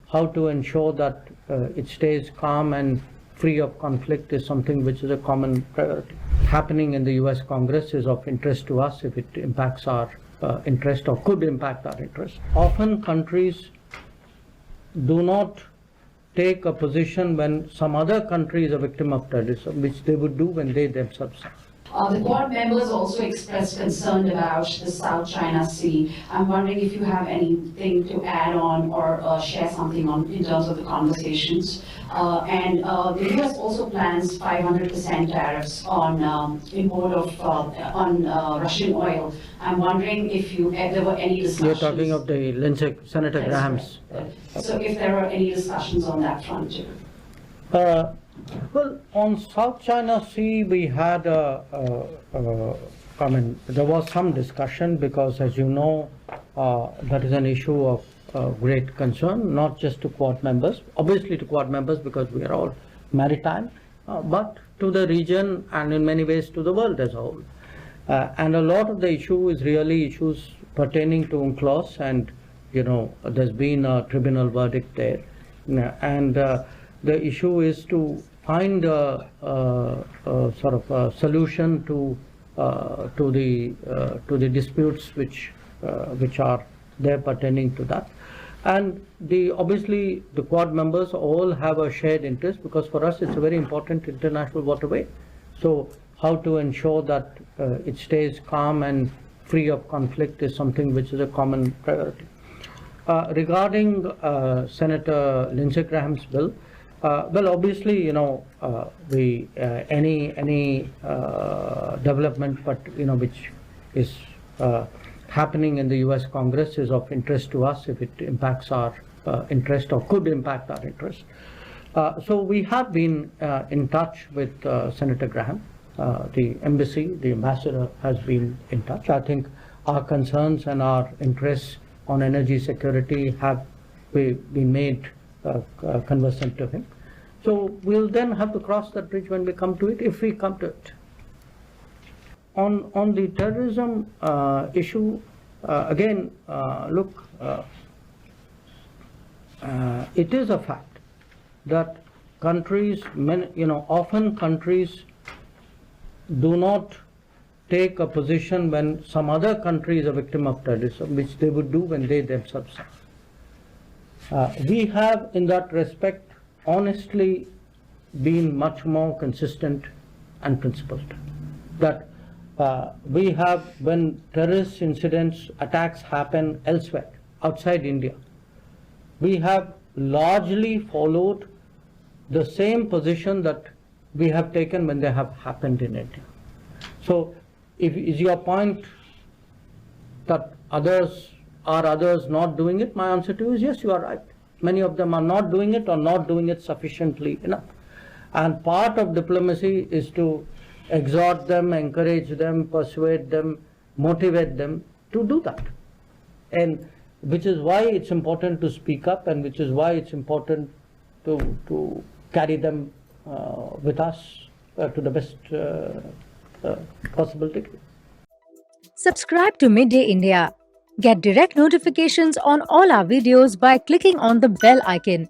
how to ensure that it stays calm and free of conflict is something which is a common priority. Happening in the US Congress is of interest to us if it impacts our interest or could impact our interest. Often countries do not take a position when some other country is a victim of terrorism, which they would do when they themselves are. The Quad members also expressed concern about the South China Sea. I'm wondering if you have anything to add on or share something on in terms of the conversations. And the US also plans 500% tariffs on import of Russian oil. I'm wondering if there were any discussions. You're talking of the Senator Graham's. So if there are any discussions on that front too. Well, on South China Sea, we had there was some discussion because, as you know, that is an issue of great concern, not just to Quad members, obviously to Quad members because we are all maritime, but to the region and in many ways to the world as a whole. And a lot of the issue is really issues pertaining to UNCLOS, and there's been a tribunal verdict there, and the issue is to find a sort of a solution to the disputes which are there pertaining to that. And obviously the Quad members all have a shared interest because for us it's a very important international waterway. So how to ensure that it stays calm and free of conflict is something which is a common priority. Regarding Senator Lindsey Graham's bill, well, obviously, any development, but which is happening in the U.S. Congress is of interest to us if it impacts our interest or could impact our interest. So we have been in touch with Senator Graham. The embassy, the ambassador has been in touch. I think our concerns and our interests on energy security have been made conversant to him. So we'll then have to cross that bridge when we come to it, if we come to it. On the terrorism issue, again, look, it is a fact that countries, often countries do not take a position when some other country is a victim of terrorism, which they would do when they themselves are. We have, in that respect, honestly been much more consistent and principled. That we have, when terrorist incidents, attacks happen elsewhere, outside India, we have largely followed the same position that we have taken when they have happened in India. So, is your point that others not doing it? My answer to you is yes, you are right. Many of them are not doing it or not doing it sufficiently enough. And part of diplomacy is to exhort them, encourage them, persuade them, motivate them to do that. And which is why it's important to speak up, and which is why it's important to carry them with us to the best possible degree. Subscribe to Midday India. Get direct notifications on all our videos by clicking on the bell icon.